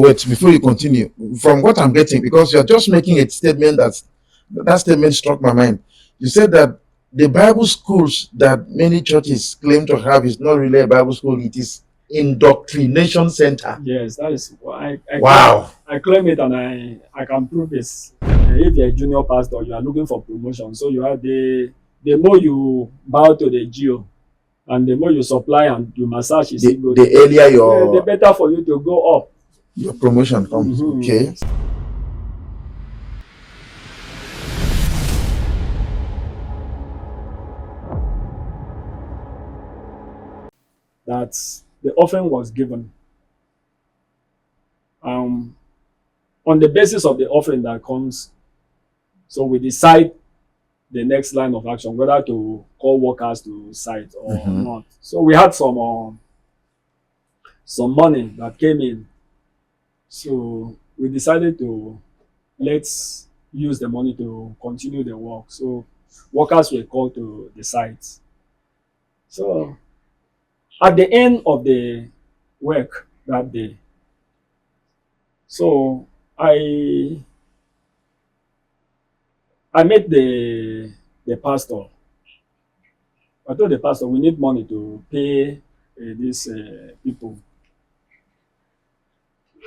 Wait, before you continue, from what I'm getting, because you're just making a statement that statement struck my mind. You said that the Bible schools that many churches claim to have is not really a Bible school, it is indoctrination center. Yes, that is why Wow. I claim it, and I can prove this. If you're a junior pastor, you are looking for promotion. So you have the more you bow to the geo and the more you supply and you massage his ego, The earlier the better for you to go up. your promotion comes. Okay. That the offering was given. On the basis of the offering that comes, so we decide the next line of action, whether to call workers to site or not. So we had some money that came in. So we decided to let's use the money to continue the work. So workers were called to the site. So at the end of the work that day, so I met the pastor. I told the pastor we need money to pay these people.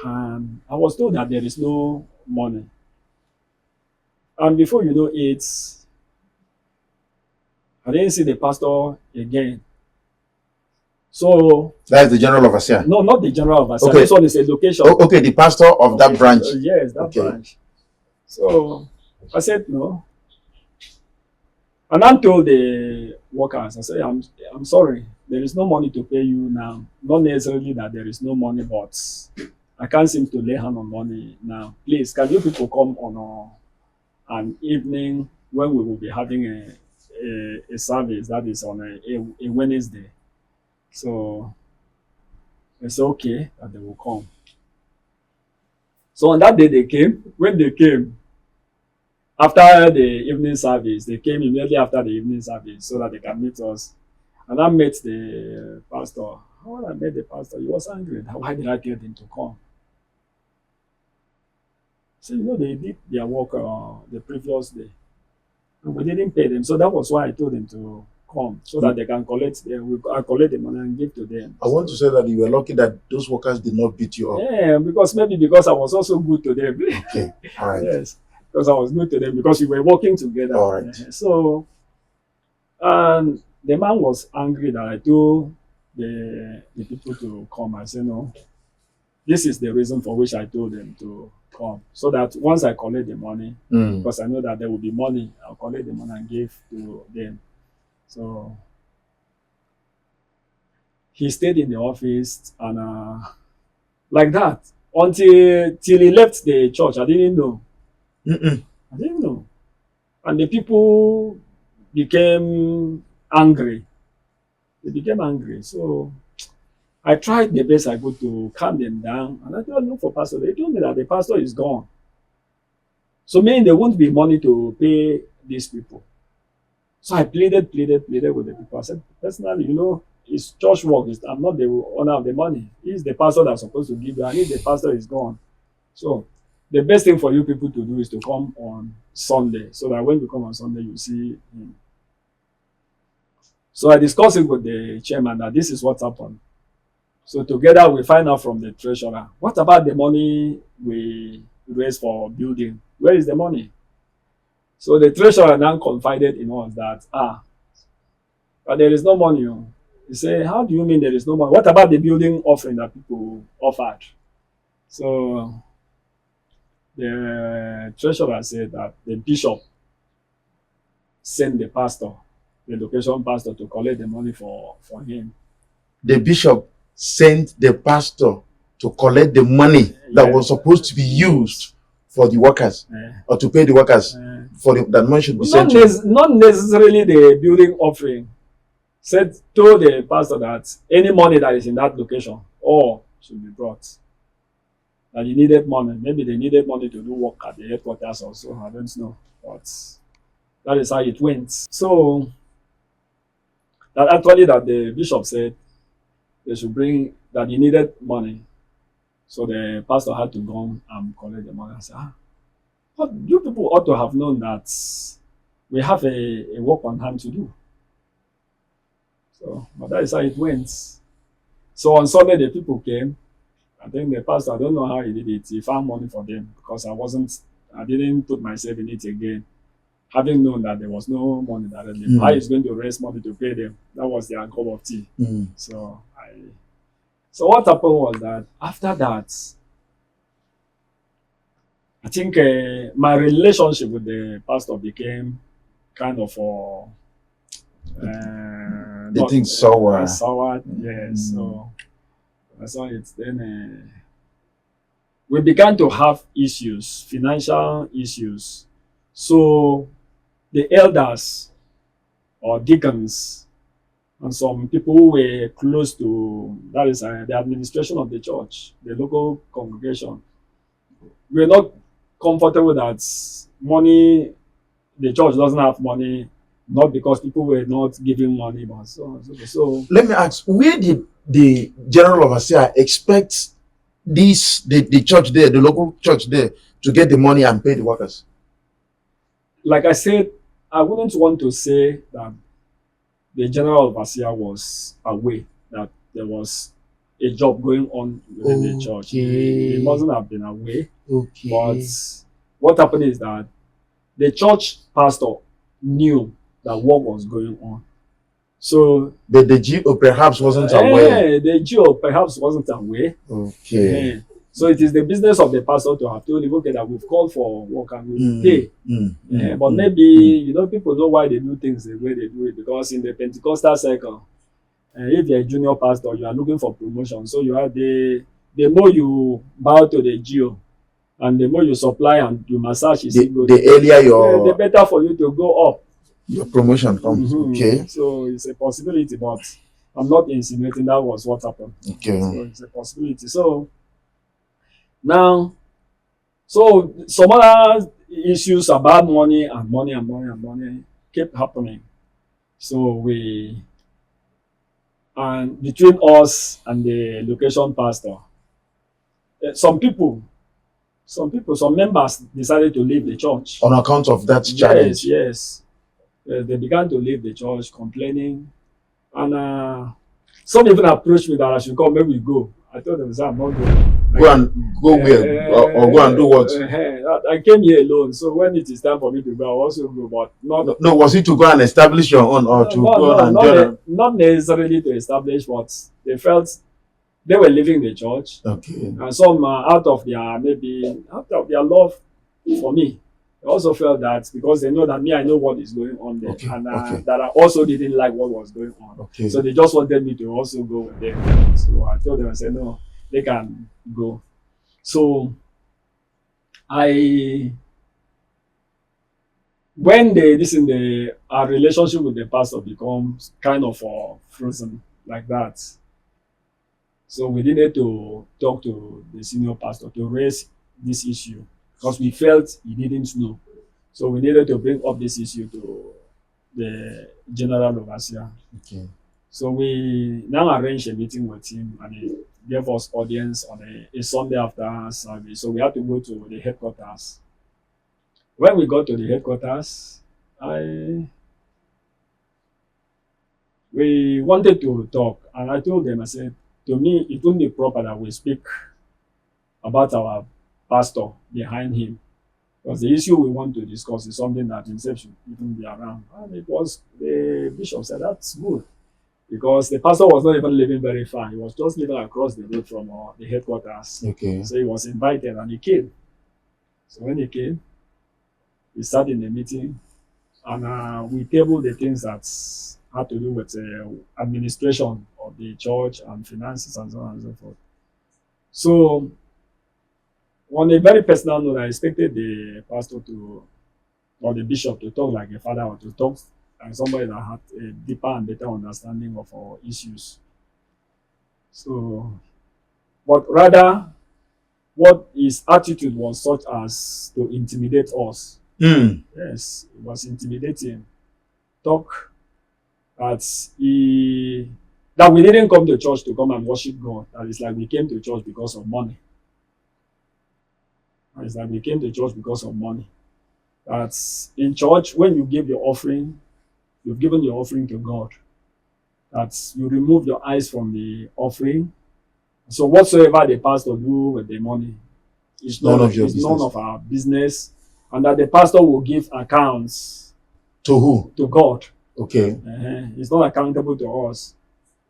And I was told that there is no money. And before you know it, I didn't see the pastor again. So that's the general overseer. No, not the general overseer. Okay. This one is a location. Oh, okay, the pastor of that branch. Yes, that branch. So I said no. And I told the workers, I said, I'm sorry, there is no money to pay you now. Not necessarily that there is no money, but I can't seem to lay hand on money now. Please, can you people come on an evening when we will be having a service that is on a Wednesday? So it's okay that they will come. So on that day they came. When they came, after the evening service, they came immediately after the evening service so that they can meet us. And I met the pastor. When I met the pastor, he was angry. Why did I tell them to come? So, they did their work the previous day. And we didn't pay them. So that was why I told them to come so that they can collect the money and give to them. I want to say that you were lucky that those workers did not beat you up. Yeah, because I was also good to them. Okay, all right. Yes, because I was good to them because we were working together. All right. So, and the man was angry that I told the people to come. I said, no, this is the reason for which I told them to come. So that once I collect the money, because I know that there will be money, I'll collect the money and give to them. So he stayed in the office and like that till he left the church. I didn't know. I didn't know. And the people became angry. They became angry. So I tried the best I could to calm them down. And I told, look for pastor. They told me that the pastor is gone. So meaning there won't be money to pay these people. So I pleaded with the people. I said, personally, it's church work. I'm not the owner of the money. He's the pastor that's supposed to give you. And if the pastor is gone. So the best thing for you people to do is to come on Sunday. So that when you come on Sunday, you see him. So I discussed it with the chairman that this is what happened. So together we find out from the treasurer, what about the money we raised for building? Where is the money? So the treasurer now confided in us that, but there is no money. He said, how do you mean there is no money? What about the building offering that people offered? So the treasurer said that the bishop sent the pastor, the location pastor, to collect the money for him. The bishop sent the pastor to collect the money that was supposed to be used for the workers or to pay the workers that money should be sent not necessarily the building offering. Told the pastor that any money that is in that location all should be brought. That he needed money. Maybe they needed money to do work at the headquarters also. I don't know. But that is how it went. So that the bishop said they should bring, that he needed money So the pastor had to come and collect the money. I said, but you people ought to have known that we have a work on hand to do. So, but that is how it went. So on Sunday, the people came. I think the pastor, I don't know how he did it. He found money for them because I didn't put myself in it again, having known that there was no money directly. Mm. How is going to raise money to pay them? That was their cup of tea. Mm. So what happened was that after that, I think my relationship with the pastor became kind of The thing sour. sour. Yes. So I saw it. Then we began to have issues, financial issues. So the elders or deacons and some people who were close to, that is the administration of the church, the local congregation, were not comfortable that money, the church doesn't have money, not because people were not giving money, but so. Let me ask, where did the general overseer expect the church there, the local church there, to get the money and pay the workers? Like I said, I wouldn't want to say that the general overseer was aware that there was a job going on within the church. He mustn't have been aware. Okay. But what happened is that the church pastor knew that work was going on. So But the GO perhaps wasn't aware. the GO perhaps wasn't aware. Okay. So it is the business of the pastor to have told him, okay, that we've called for work and we will pay. But maybe, people know why they do things the way they do it, because in the Pentecostal cycle, if you're a junior pastor, you are looking for promotion. So you have the more you bow to the GO and the more you supply and you massage his ego, the earlier the better for you to go up. Your promotion comes. Okay. So it's a possibility, but I'm not insinuating that was what happened. Okay. So it's a possibility. So now, so some other issues about money kept happening. So and between us and the location pastor, some members decided to leave the church on account of that challenge. Yes. They began to leave the church complaining, and some even approached me that I should come. Maybe we go. I told them, I'm not going. Go where? Or go and do what? I came here alone, so when it is time for me to go, I also go. But not. No, was it to go and establish your own, or to go and join? Not necessarily to establish, but they felt they were leaving the church. Okay. And some out of their love for me, they also felt that because they know that I know what is going on there, okay. and okay. that I also didn't like what was going on. Okay. So they just wanted me to also go with them. So I told them, I said, no, they can go. So when our relationship with the pastor becomes kind of frozen like that. So we needed to talk to the senior pastor to raise this issue because we felt he didn't know. So we needed to bring up this issue to the general overseer. Okay. So we now arranged a meeting with him, and he gave us audience on a Sunday after service. So we had to go to the headquarters. When we got to the headquarters, we wanted to talk, and I told them, I said, to me, it wouldn't be proper that we speak about our pastor behind him, because the issue we want to discuss is something that himself should even be around. And it was, the bishop said, that's good, because the pastor was not even living very far. He was just living across the road from the headquarters. Okay. So he was invited, and he came. So when he came, we sat in the meeting, and we tabled the things that had to do with administration of the church and finances and so on and so forth. So, on a very personal note, I expected the pastor or the bishop to talk like a father, or to talk like somebody that had a deeper and better understanding of our issues. So, but rather, what his attitude was such as to intimidate us. Yes, it was intimidating. Talk that we didn't come to church to come and worship God. That is like we came to church because of money. It's that we came to church because of money. That's in church, when you give your offering, you've given your offering to God. That's you remove your eyes from the offering. So whatsoever the pastor do with the money is None of your is none business. of our business, and that the pastor will give accounts To who? to God. Okay. It's not accountable to us.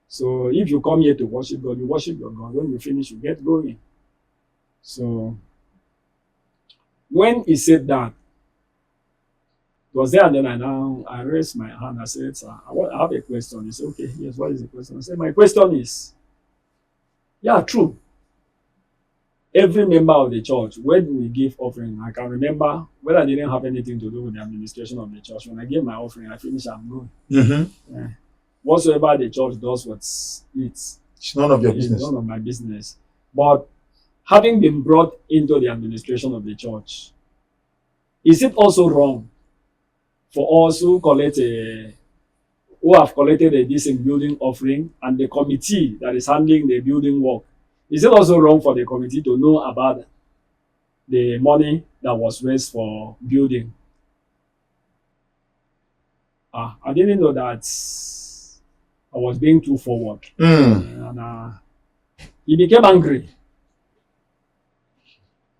So if you come here to worship God, you worship your God. When you finish, you get going. So when he said that, it was there and then I raised my hand. I said, sir, I have a question. He said, okay, yes, what is the question? I said, my question is, yeah, true. Every member of the church, when we give offering, I can remember when I didn't have anything to do with the administration of the church. When I gave my offering, I finish, I'm going. Mm-hmm. Yeah. Whatsoever the church does with it, It's none of your it's business. none of my business. But having been brought into the administration of the church, is it also wrong for us who have collected a decent building offering and the committee that is handling the building work? Is it also wrong for the committee to know about the money that was raised for building? I didn't know that I was being too forward. And he became angry.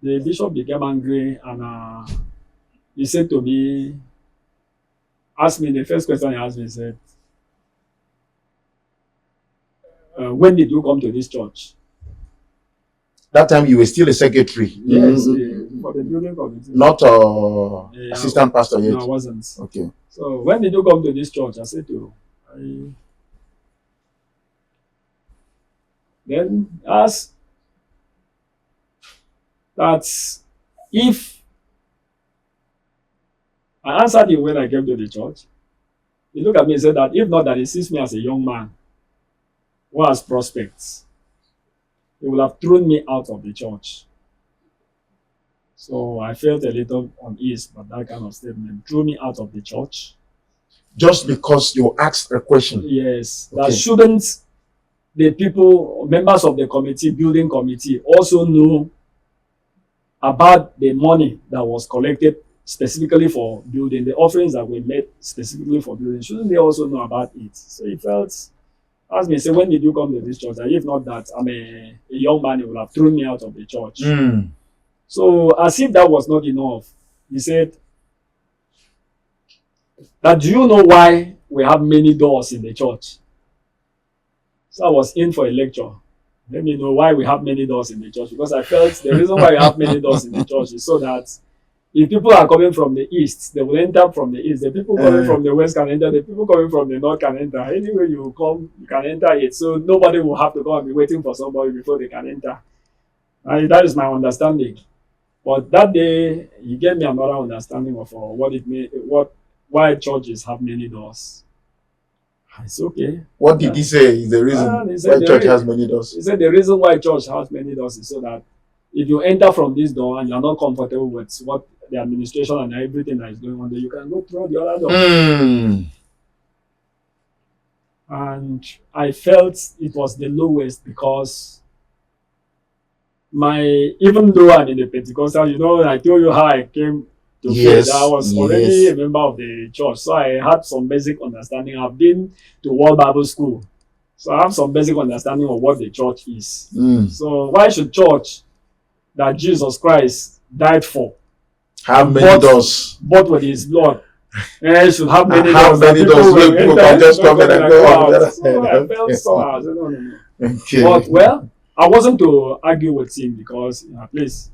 The bishop became angry and he said to me, asked me, the first question he asked me, he said, when did you come to this church? That time you were still a secretary. Yes, for the building committee. Not assistant pastor yet. No, I wasn't. Okay. So when did you come to this church? I said to then asked that if I answered him when I came to the church. He looked at me and said that if not that he sees me as a young man who has prospects, he will have thrown me out of the church. So I felt a little uneasy by that kind of statement. Threw me out of the church. Just because you asked a question. Yes. Okay. That shouldn't the people, members of the committee, building committee, also know about the money that was collected specifically for building, the offerings that were made specifically for building? Shouldn't they also know about it? So he felt, asked me, say, when did you come to this church? And if not that, I'm a young man, he would have thrown me out of the church. So as if that was not enough, he said, that do you know why we have many doors in the church? So I was in for a lecture. Let me know why we have many doors in the church, because I felt the reason why we have many doors in the church is so that if people are coming from the east, they will enter from the east. The people coming from the west can enter. The people coming from the north can enter. Anywhere you come, you can enter it. So nobody will have to go and be waiting for somebody before they can enter. And that is my understanding. But that day, he gave me another understanding of what it means, why churches have many doors. It's okay. What did he say is the reason why church has many doors? He said the reason why church has many doors is so that if you enter from this door and you're not comfortable with what the administration and everything that is going on there, you can go through the other door. And I felt it was the lowest because even though I'm in the Pentecostal, I told you how I came to faith. I was already a member of the church, so I had some basic understanding. I've been to World Bible School, so I have some basic understanding of what the church is. So why should church that Jesus Christ died for have many doors? Bought with his blood. Should have many doors. People can just come in and go out. So I felt somehow. No. Okay. But well, I wasn't to argue with him because at least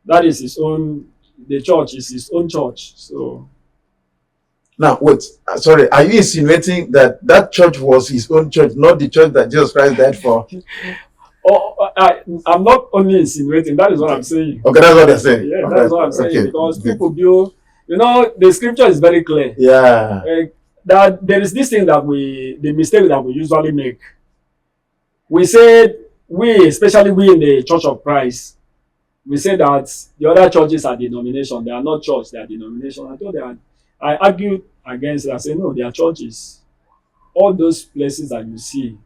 that is his own. The church is his own church. So now, wait. Sorry, are you insinuating that church was his own church, not the church that Jesus Christ died for? I'm not only insinuating. That is what I'm saying. Okay, that's what you're saying. Yeah, that's what I'm saying. Because people build. The scripture is very clear. Yeah. That there is this thing that the mistake that we usually make. We said especially we in the Church of Christ, we say that the other churches are denomination. They are not church, they are denomination. I argued against it. I said, no, they are churches. All those places that you see,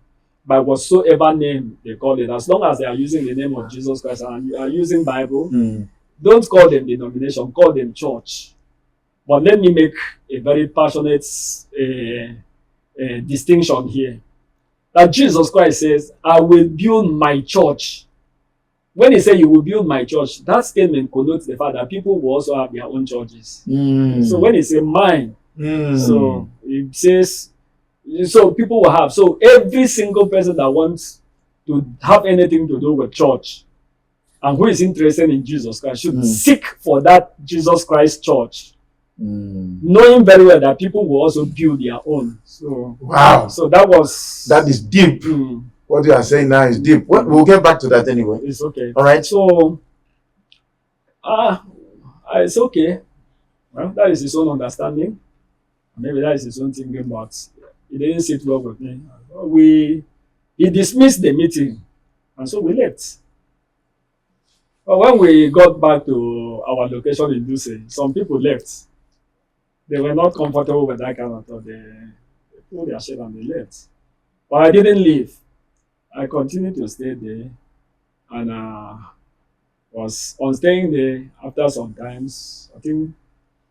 by whatsoever name they call it, as long as they are using the name of Jesus Christ and you are using Bible, don't call them denomination, call them church. But let me make a very passionate distinction here. That Jesus Christ says, I will build my church. When he said, you will build my church, that statement connotes the fact that people will also have their own churches. So when he says mine, so it says, so people will have. So every single person that wants to have anything to do with church and who is interested in Jesus Christ should seek for that Jesus Christ church. Knowing very well that people will also build their own. So wow. So that is deep. What you are saying now is deep. We'll get back to that anyway. It's okay. All right. So it's okay. Well, that is his own understanding. Maybe that is his own thinking, but it didn't sit well with me. He dismissed the meeting, and so we left. But when we got back to our location in Duse, some people left. They were not comfortable with that kind of thought. They pulled their shit and they left. But I didn't leave. I continued to stay there, and was on staying there after some times. I think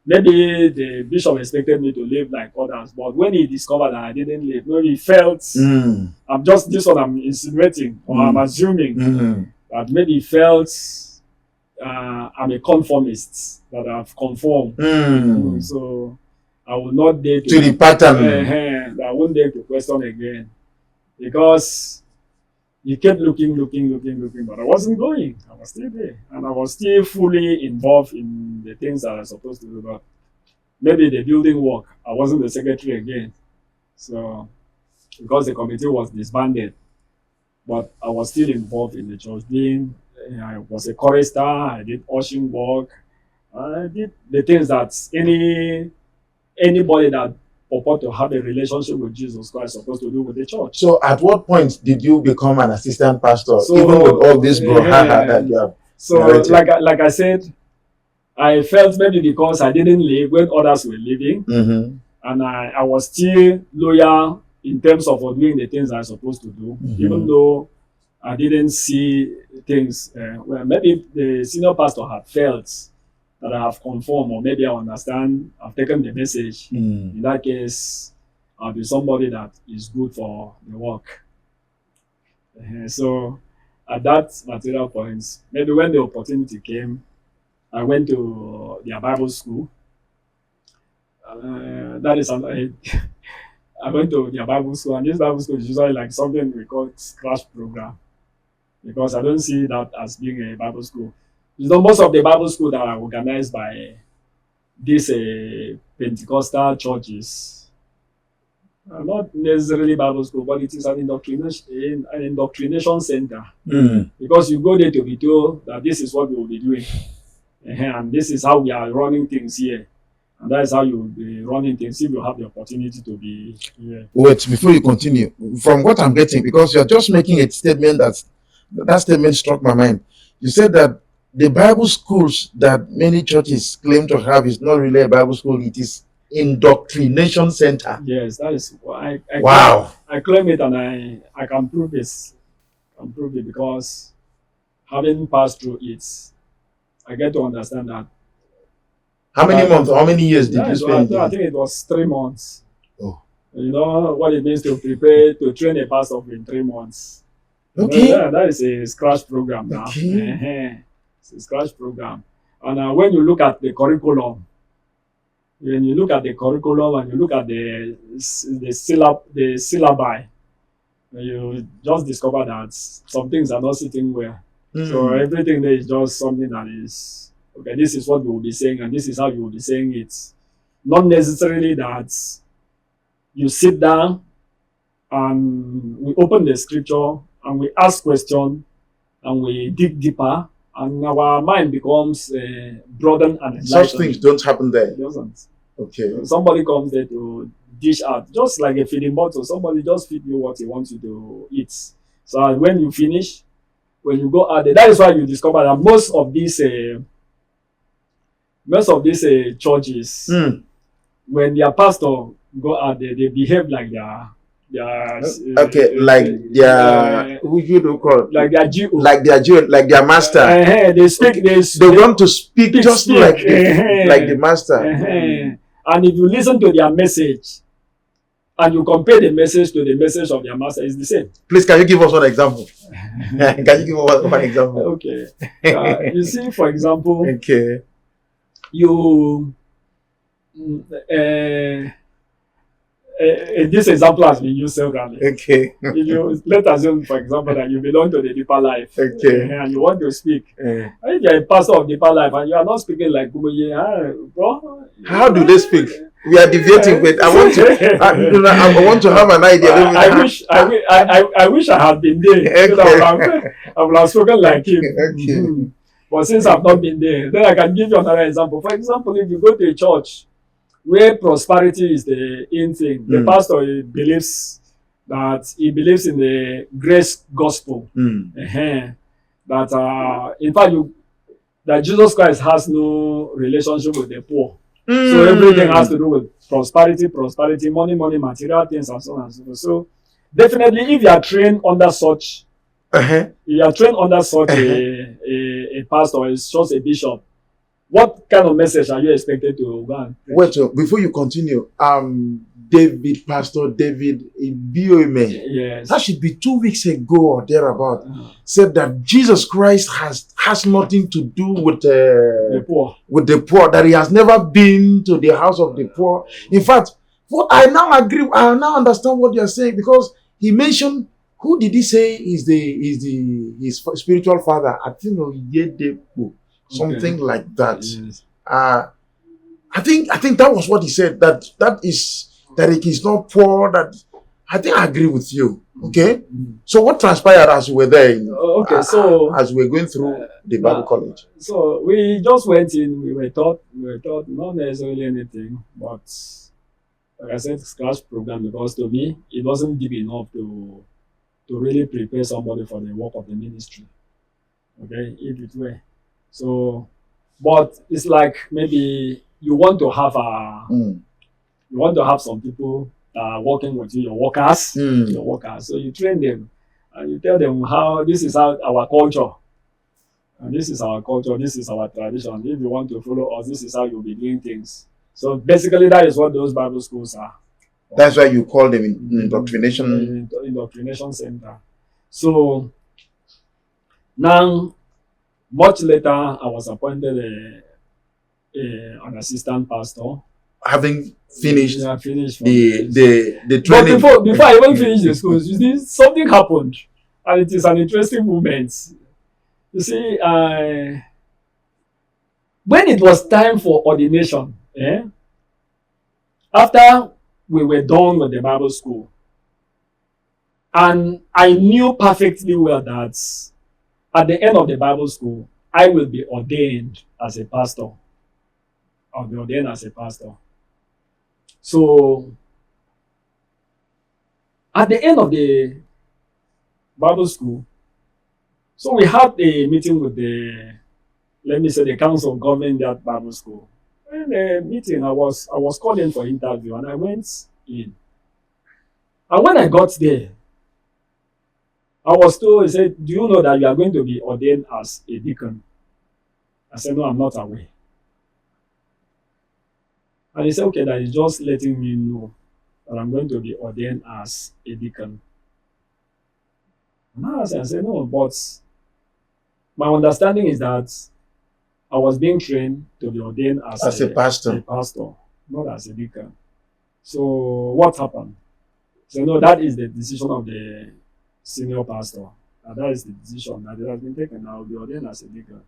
maybe the bishop expected me to leave like others, but when he discovered that I didn't leave, maybe he felt I'm just this one I'm insinuating or I'm assuming that maybe he felt I'm a conformist, that I've conformed. So I will not dare to the pattern. I won't dare to question again because he kept looking, but I wasn't going. I was still there, and I was still fully involved in the things that I was supposed to do. But maybe the building work, I wasn't the secretary again. So because the committee was disbanded, but I was still involved in the church. I was a chorister. I did ushering work. I did the things that anybody that purport to have a relationship with Jesus Christ is supposed to do with the church. So at what point did you become an assistant pastor, even with all this brouhaha that you have? So like I said, I felt maybe because I didn't leave when others were leaving, and I was still loyal in terms of doing the things I was supposed to do, even though I didn't see things. Well, maybe the senior pastor had felt that I have conformed, or maybe I understand, I've taken the message. In that case, I'll be somebody that is good for the work. So at that material point, maybe when the opportunity came, I went to their Bible school. That is, I went to their Bible school, and this Bible school is usually like something we call crash program, because I don't see that as being a Bible school. You know, most of the Bible schools that are organized by these Pentecostal churches are not necessarily Bible school, but it is an indoctrination center. Because you go there to be told that this is what we will be doing, and this is how we are running things here. And that is how you will be running things if you have the opportunity to be here. Wait, before you continue, from what I'm getting, because you're just making a statement that statement struck my mind. You said that the Bible schools that many churches claim to have is not really a Bible school, it is indoctrination center. Yes, that is why I claim it, and I can prove this. I can prove it because having passed through it, I get to understand that. How many months or how many years did you spend? I think it was 3 months. Oh. You know what it means to prepare to train a pastor in 3 months. Okay. That is a scratch program now. Okay. It's a scratch program. And when you look at the curriculum, and you look at the syllabi, you just discover that some things are not sitting well. So everything there is just something that is, okay, this is what we will be saying, and this is how you will be saying it. Not necessarily that you sit down and we open the scripture and we ask questions and we dig deeper, and our mind becomes broadened and enlightened. Such things don't happen there. It doesn't. Okay. Somebody comes there to dish out, just like a feeding bottle. Somebody just feed you what he wants you to eat. So when you finish, when you go out there, that is why you discover that most of these churches, when their pastor go out there, they behave like their Okay, like their who you do call like their GO, like their master. They speak. They want to speak just like the master. And if you listen to their message and you compare the message to the message of their master, it's the same. Please, can you give us one example? Can you give us one example? Okay. You see, for example, okay, you this example has been used severally. okay, If you let's assume, for example, that you belong to the deeper life, okay, and you want to speak. If you're a pastor of deeper life and you are not speaking like Kumoye, bro, how do they speak? We are debating, but I want to. I want to have an idea. I wish I had been there. Okay. I would have spoken like him. Okay. But since I've not been there, then I can give you another example. For example, if you go to a church where prosperity is the in thing, the pastor believes in the grace gospel. That in fact that Jesus Christ has no relationship with the poor. So everything has to do with prosperity, money, material things, and so on and so forth. So definitely, if you are trained under such, a pastor or just a bishop, what kind of message are you expected to go and preach? Wait, before you continue, Pastor David Ibiome, yes, that should be 2 weeks ago or thereabout, said that Jesus Christ has nothing to do with the poor. With the poor, that he has never been to the house of the poor. In fact, what I now agree, I now understand what you're saying, because he mentioned, who did he say is his spiritual father? I think Oyedepo. Something like that. Yes. I think that was what he said. That it is not poor. That I think I agree with you. Okay. So what transpired as we were there? So as we were going through the Bible college. So we just went in. We were taught not necessarily anything, but like I said, scratch program, because to me it wasn't deep enough to really prepare somebody for the work of the ministry. Okay, if it were. So, but it's like maybe you want to have some people that are working with you, your workers. So you train them and you tell them this is how our culture, and this is our culture, this is our tradition. If you want to follow us, this is how you'll be doing things. So basically, that is what those Bible schools are. That's why you call them indoctrination. Indoctrination center. So now, much later, I was appointed an assistant pastor. Having finished, the training. But before I even finished the schools, you see, something happened, and it is an interesting moment. You see, when it was time for ordination, after we were done with the Bible school, and I knew perfectly well that at the end of the Bible school, I will be ordained as a pastor. I'll be ordained as a pastor. So, at the end of the Bible school, so we had a meeting with the council of governing that Bible school. In the meeting, I was called in for interview, and I went in. And when I got there, I was told, he said, do you know that you are going to be ordained as a deacon? I said, no, I'm not aware. And he said, okay, that is just letting me know that I'm going to be ordained as a deacon. And I said, no, but my understanding is that I was being trained to be ordained as a pastor, not as a deacon. So what happened? So no, that is the decision of the senior pastor. And that is the decision that has been taken. I will be ordained as a deacon.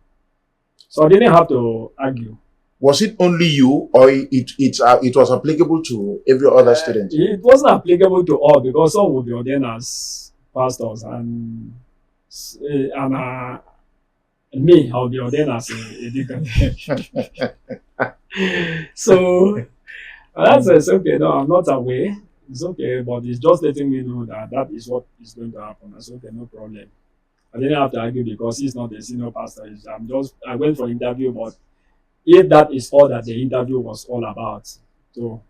So I didn't have to argue. Was it only you, or it was applicable to every other student? It wasn't applicable to all, because some will be ordained as pastors, and me, I'll be ordained as a deacon. So I said, okay, no, I'm not aware. It's okay, but it's just letting me know that is what is going to happen. I said, okay, no problem. I didn't have to argue because he's not the senior pastor. I went for interview, but if that is all that the interview was all about, so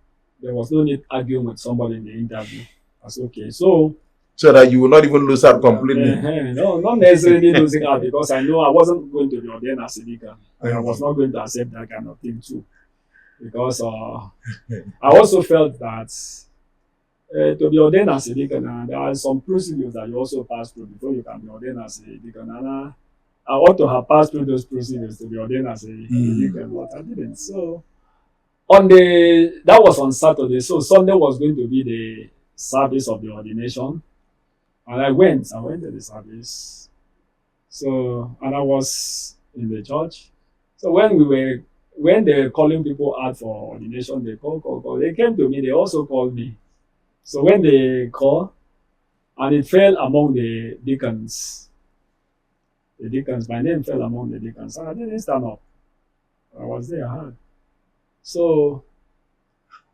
there was no need arguing with somebody in the interview. I said, okay. So that you will not even lose out completely. no, not necessarily losing out, because I know I wasn't going to be ordained as a deacon. And I was not going to accept that kind of thing too. Because I also felt that to be ordained as a deacon, there are some procedures that you also pass through before you can be ordained as a deacon. And I ought to have passed through those procedures to be ordained as a deacon, but I didn't. So that was on Saturday. So Sunday was going to be the service of the ordination. And I went to the service. So, and I was in the church. So when they were calling people out for ordination, they call. They came to me, they also called me. So when they called, and it fell among the deacons. My name fell among the deacons. And I didn't stand up. I was there hard. So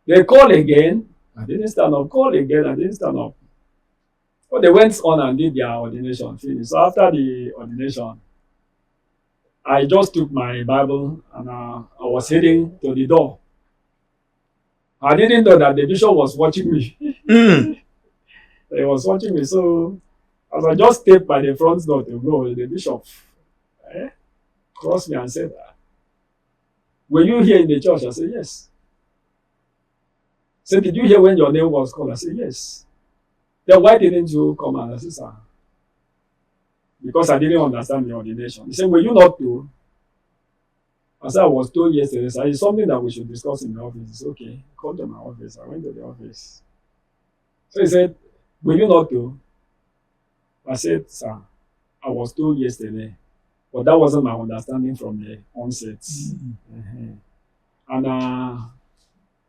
they called again. I didn't stand up. Called again. I didn't stand up. But they went on and did their ordination finish. So after the ordination, I just took my Bible and I was heading to the door. I didn't know that the bishop was watching me. He was watching me. So as I just stepped by the front door to go, the bishop crossed me and said, "Were you here in the church?" I said, "Yes." He said, "Did you hear when your name was called?" I said, "Yes." "Then why didn't you come?" And I said, "Sir, because I didn't understand the ordination." He said, "Were you not told?" I said, "I was told yesterday." So it's something that we should discuss in the office. He said, "Okay, come to my office." I went to the office. So he said, "Were you not told?" I said, "Sir, I was told yesterday, but that wasn't my understanding from the onset." And I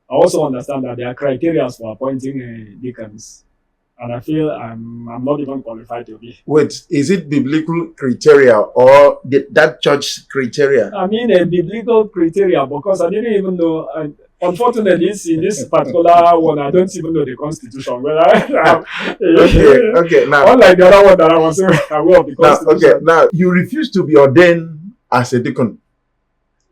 also understand that there are criteria for appointing deacons. And I feel I'm not even qualified to be. Wait, is it biblical criteria or that church criteria? I mean a biblical criteria, because I didn't even know. Unfortunately, in this particular one, I don't even know the constitution. Well, okay. Now, unlike the other one that I was aware of the constitution. Now you refuse to be ordained as a deacon.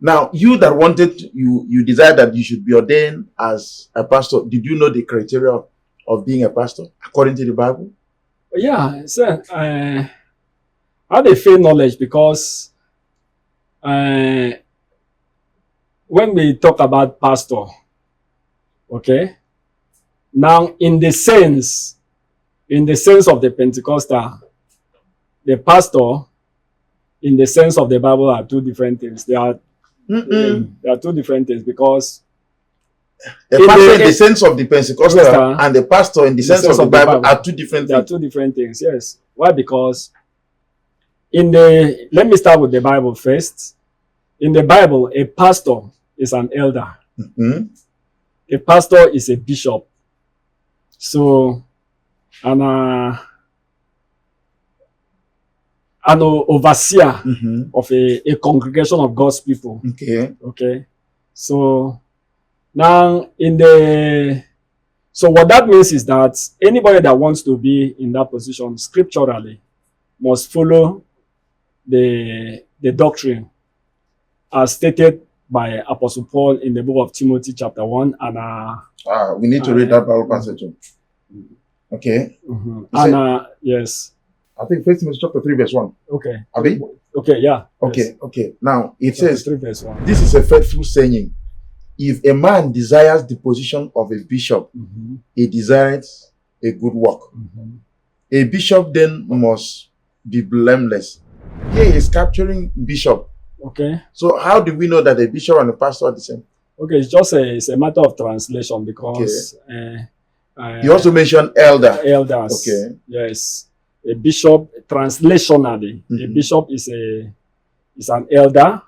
Now, you that wanted you decided that you should be ordained as a pastor. Did you know the criteria of being a pastor according to the Bible? Yeah, so I had a fair knowledge, because when we talk about pastor, okay, now in the sense of the Pentecostal, the pastor in the sense of the Bible are two different things. They are two different things, because the pastor in the sense of the Pentecostal and the pastor in the sense of the Bible are two different things. They are two different things, yes. Why? Because let me start with the Bible first. In the Bible, a pastor is an elder. A pastor is a bishop. So, an overseer of a congregation of God's people. Okay. So now so what that means is that anybody that wants to be in that position scripturally must follow the doctrine as stated by Apostle Paul in the book of Timothy chapter 1. And we need to read that Bible passage. Okay. Yes. I think 1 Timothy chapter 3 verse 1. Okay. Abi? Okay, yeah. Okay, yes. Okay. Now it says, 3 verse 1. This is a faithful saying. If a man desires the position of a bishop, he desires a good work. A bishop then must be blameless. Here he is capturing bishop. Okay. So how do we know that a bishop and a pastor are the same? Okay, it's a matter of translation, because you also mentioned elder. Elders. Okay. Yes. A bishop, translationally, a bishop is an elder,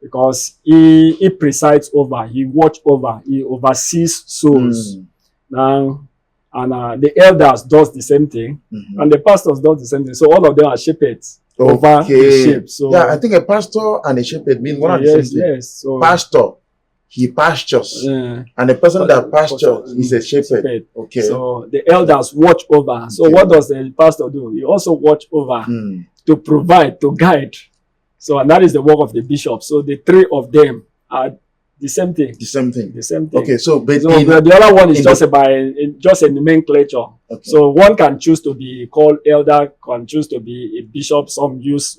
because he presides over, he watch over, he oversees souls. Now, and the elders does the same thing, and the pastors does the same thing. So all of them are shepherds over the sheep. So yeah, I think a pastor and a shepherd mean one and the same thing. Yes. So pastor, he pastures, and the person that pastures is a shepherd. Okay. So the elders watch over. So what does the pastor do? He also watch over to provide, to guide. So, and that is the work of the bishop. So the three of them are the same thing. The same thing. The same thing. Okay, so but So the other one is just just a nomenclature. Okay. So one can choose to be called elder, can choose to be a bishop. Some use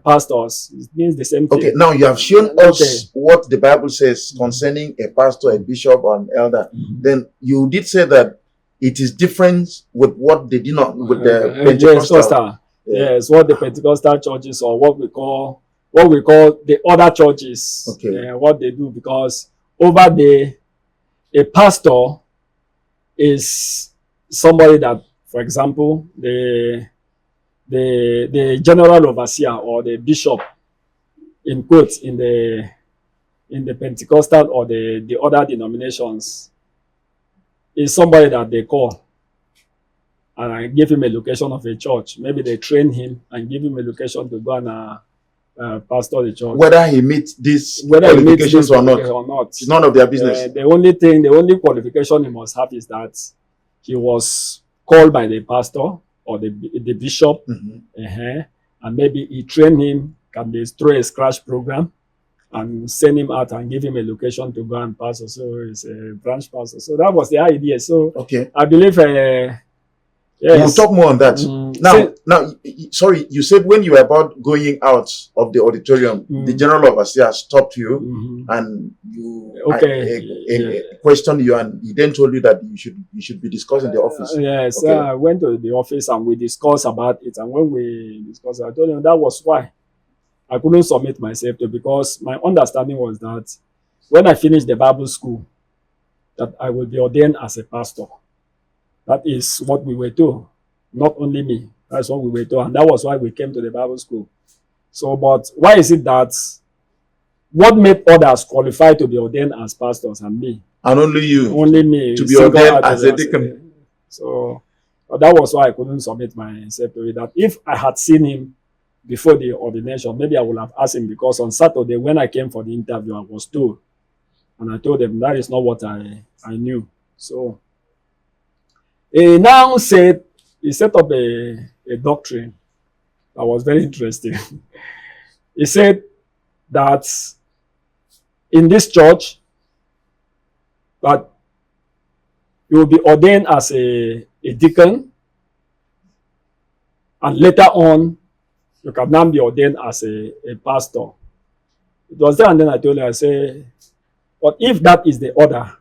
pastors. It means the same thing. Okay, now you have shown us what the Bible says concerning a pastor, a bishop, or an elder. Then you did say that it is different with what they did not with the Pentecostal. Yes, what the Pentecostal churches or what we call the other churches. Okay. What they do, because over there, a pastor is somebody that, for example, the general overseer or the bishop, in quotes, in the Pentecostal or the other denominations, is somebody that they call and I give him a location of a church. Maybe they train him and give him a location to go and pastor the church. Whether he meets these qualifications or not, it's none of their business. The only qualification he must have is that he was called by the pastor or the bishop, and maybe he trained him, can be through a scratch program, and send him out and give him a location to go and pastor. So it's a branch pastor. So that was the idea. So I believe. Yes. We'll talk more on that. Now, sorry, you said when you were about going out of the auditorium, the general overseer stopped you and you questioned you, and he then told you that you should be discussed in the office. Yes, I went to the office and we discussed about it. And when we discussed, I told him that was why I couldn't submit myself to, because my understanding was that when I finished the Bible school, that I will be ordained as a pastor. That is what we were told. Not only me. That's what we were told. And that was why we came to the Bible school. So, but why is it that what made others qualified to be ordained as pastors and me? And only you. Only me. To be ordained as a deacon. So, that was why I couldn't submit myself to it. That if I had seen him before the ordination, maybe I would have asked him, because on Saturday when I came for the interview, I was told. And I told them that is not what I knew. So, he now said, he set up a doctrine that was very interesting. He said that in this church, that you will be ordained as a deacon, and later on, you can now be ordained as a pastor. It was there, and then I told her, I said, but if that is the order,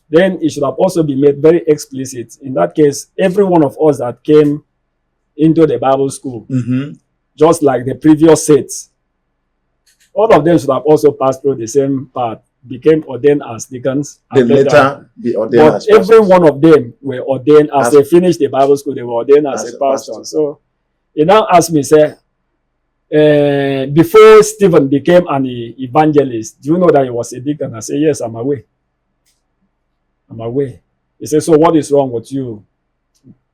then it should have also been made very explicit. In that case, every one of us that came into the Bible school, just like the previous sets, all of them should have also passed through the same path, became ordained as deacons. And later be ordained as pastors. Every one of them were ordained as they finished the Bible school, they were ordained as a pastor. So he now asked me, say, before Stephen became an evangelist, do you know that he was a deacon? I said, yes, I'm aware. I'm aware. He said, so what is wrong with you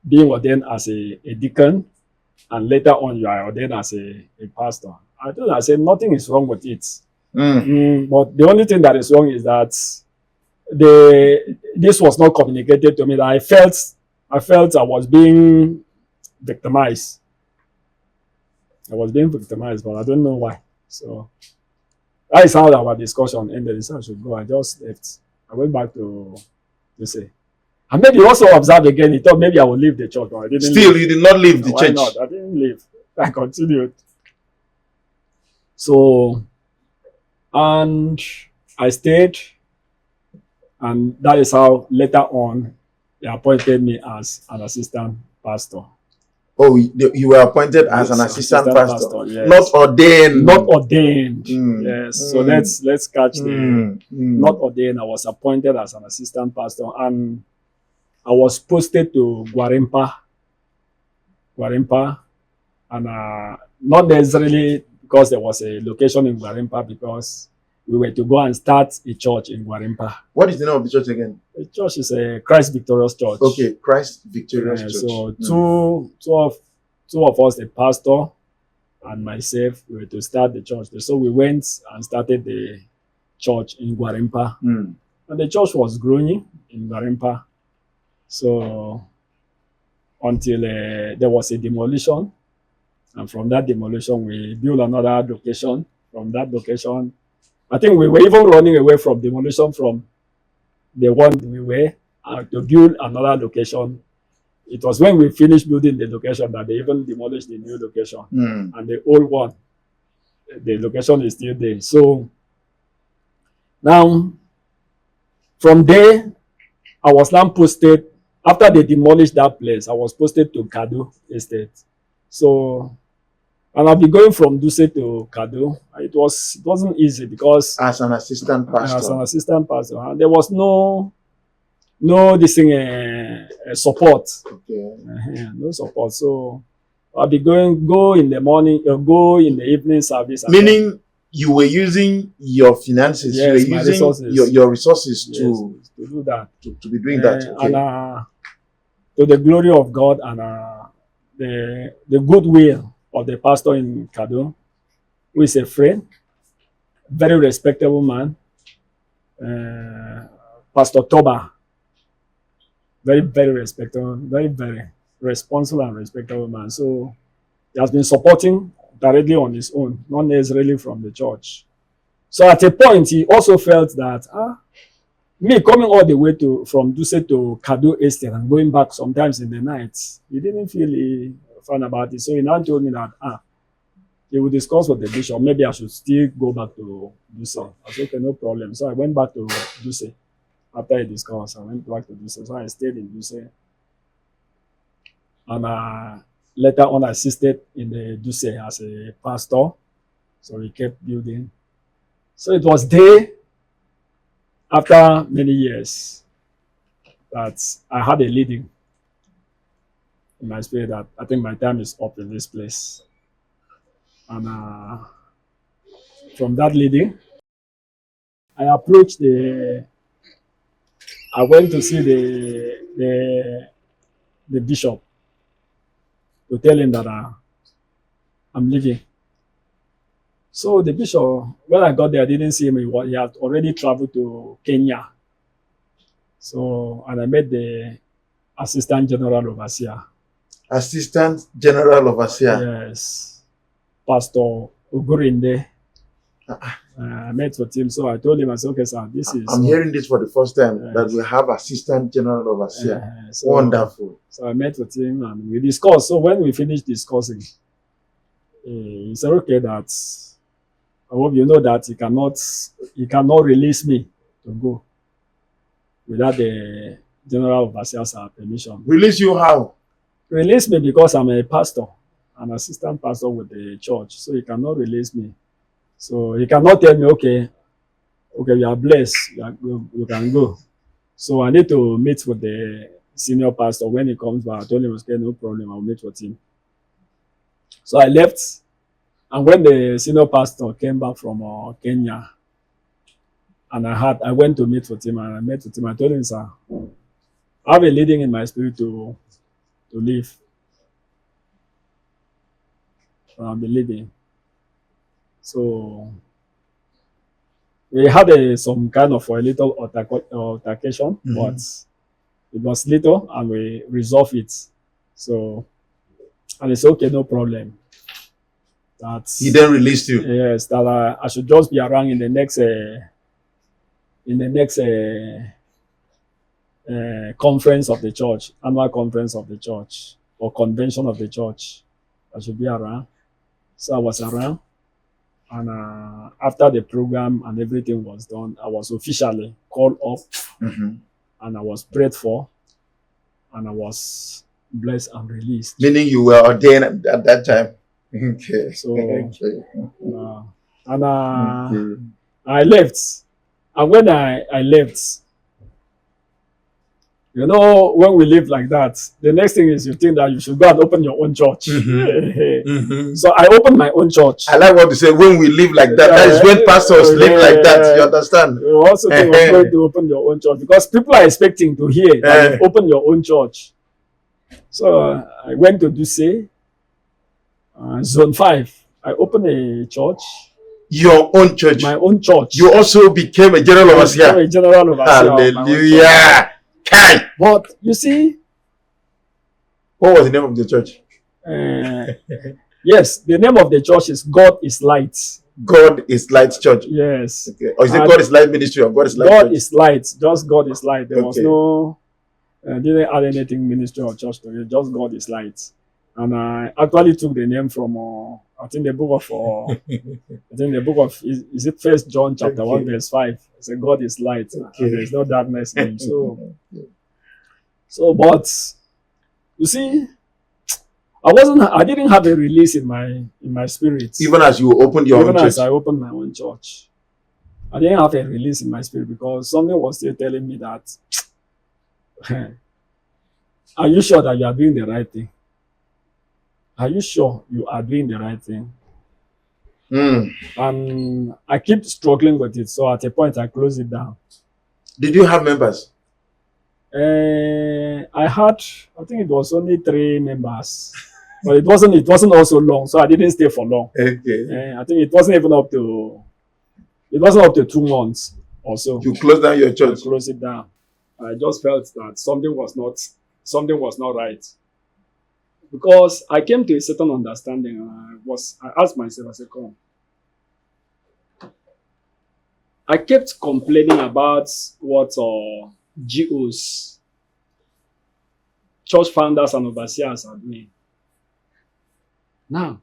being ordained as a deacon, and later on you are ordained as a pastor? I told him, I said, nothing is wrong with it. But the only thing that is wrong is that this was not communicated to me. That I felt I was being victimized. I was being victimized, but I don't know why. So that is how our discussion ended. So I should go. I just left. I went back to say. And maybe he also observed again. He thought maybe I would leave the church, but I didn't. Still, you did not leave the Why church. Not? I didn't leave. I continued. So, and I stayed, and that is how later on they appointed me as an assistant pastor. Oh, you were appointed as an assistant pastor. Yes. Not ordained. Not ordained. Yes. So let's catch the not ordained. I was appointed as an assistant pastor, and I was posted to Guarimpa, and not necessarily because there was a location in Guarimpa, because we were to go and start a church in Guarimpa. What is the name of the church again? The church is a Christ Victorious Church. Okay, Christ Victorious Church. So two of us, the pastor and myself, we were to start the church. So we went and started the church in Guarimpa. And the church was growing in Guarimpa. So until there was a demolition. And from that demolition, we built another location. From that location, I think we were even running away from demolition from the one we were to build another location. It was when we finished building the location that they even demolished the new location. And the old one, the location is still there. So now, from there, I was now posted. After they demolished that place, I was posted to Kado Estate. So, and I'll be going from Duse to Kado. It wasn't easy because As an assistant pastor. and there was no this thing support. Okay. No support. So I'll be go in the morning, go in the evening service. Meaning you were using your finances, yes, you were using resources. your resources Yes, to do that. to be doing that. Okay. And to the glory of God and the goodwill of the pastor in Kado, who is a friend, very respectable man, Pastor Toba, very, very respectable, very, very responsible and respectable man. So he has been supporting directly on his own, not necessarily from the church. So at a point, he also felt that, me coming all the way from Duse to Kado Estate and going back sometimes in the night, he didn't feel fun about it. So he now told me that, he will discuss with the bishop. Maybe I should still go back to Duse. I said, okay, no problem. So I went back to Duse. After he discussed, I went back to Duse. So I stayed in Duse. And later on, I assisted in the Duse as a pastor. So we kept building. So it was there, after many years, that I had a leading in my spirit that I think my time is up in this place. And from that leading, I approached I went to see the bishop to tell him that I'm leaving. So the bishop, when I got there, I didn't see him. He had already traveled to Kenya. So, and I met the assistant general overseer. Assistant General Overseer. Yes, Pastor Ugurinde. I met with him, so I told him, I said, okay, sir, this is. I'm hearing this for the first time, that we have Assistant General Overseer. So, wonderful. So I met with him and we discussed. So when we finished discussing, he said, okay, that I hope you know that he cannot release me to go without the general overseer's permission. Release you how? Release me because I'm a pastor, an assistant pastor with the church. So he cannot release me. So he cannot tell me, okay, you are blessed, you can go. So I need to meet with the senior pastor. When he comes back, I told him, okay, no problem, I'll meet with him. So I left. And when the senior pastor came back from Kenya, and I went to meet with him, and I met with him, I told him, sir, I have a leading in my spirit to leave. I'll be leaving. So we had some kind of a little altercation, but it was little, and we resolved it. So, and it's okay, no problem. He then released you. Yes, that I should just be around in the next conference of the church, annual conference of the church, or convention of the church. I should be around. So I was around, and after the program and everything was done, I was officially called up, and I was prayed for, and I was blessed and released. Meaning you were ordained at that time. Okay. So, I left. And when I left, you know, when we live like that, the next thing is you think that you should go and open your own church. So I opened my own church. I like what you say, when we live like that. That is when pastors live like that. You understand? You also think of going to open your own church because people are expecting to hear that you open your own church. So I went to Duse. Zone 5, I opened a church. Your own church? My own church. You also became a general overseer? I became a general overseer. Hallelujah! Kai! But you see, what was the name of the church? Yes, the name of the church is God is Light. God is Light Church. Yes. Okay. Or is it God is Light Ministry or God is Light God Church? is light. Just God is light. There was Okay. no, didn't add anything ministry or church to it. Just God is light. And I actually took the name from, I think the book of, is it First John chapter 1 Okay. verse 5? It said God is light, Okay. and there is no darkness in him. So, but you see, I didn't have a release in my spirit. Even as you opened your own Even church. as I opened my own church, I didn't have a release in my spirit because something was still telling me that, are you sure that you are doing the right thing? Are you sure you are doing the right thing? And I keep struggling with it. So at a point, I closed it down. Did you have members? I think it was only 3 members, but it wasn't also long, so I didn't stay for long. Okay. I think it wasn't up to 2 months or so. You closed down your church. I closed it down. I just felt that something was not right, because I came to a certain understanding, and I asked myself, I said, "Come." I kept complaining about what GOs, church founders and overseers, are doing. Now,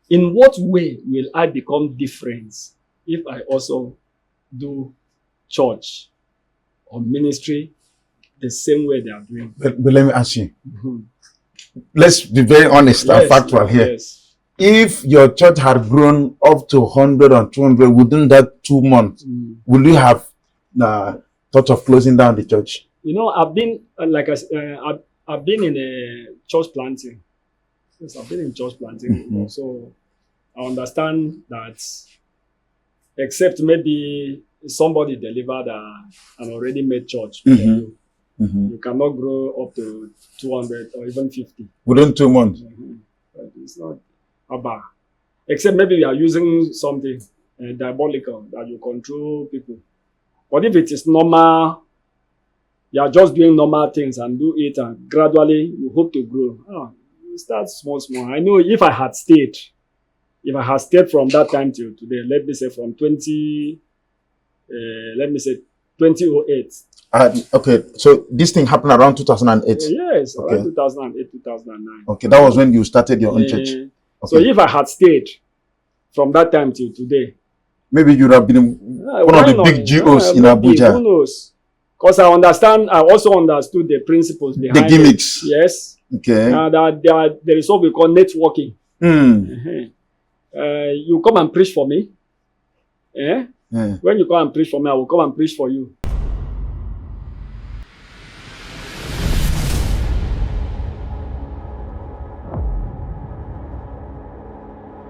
in what way will I become different if I also do church or ministry the same way they are doing? But let me ask you. Let's be very honest and factual here. Yes. If your church had grown up to 100 or 200 within that 2 months, would you have thought of closing down the church? I've been, like I said, I've been in a church planting. Yes, I've been in church planting. So I understand that, except maybe somebody delivered an already made church for you. You cannot grow up to 200 or even 50 within 2 months. But it's not bad. Except maybe you are using something diabolical that you control people. But if it is normal, you are just doing normal things and do it, and gradually you hope to grow. You start small. I know if I had stayed from that time till today, let me say from 2008. Okay, so this thing happened around 2008. Yes, okay. Around 2008, 2009. Okay, that was when you started your own church. Okay. So if I had stayed from that time till today, maybe you would have been one of the big GOs in Abuja. Who knows? Because I also understood the principles behind the gimmicks. Yes. Okay. That there is what we call networking. You come and preach for me. When you come and preach for me, I will come and preach for you.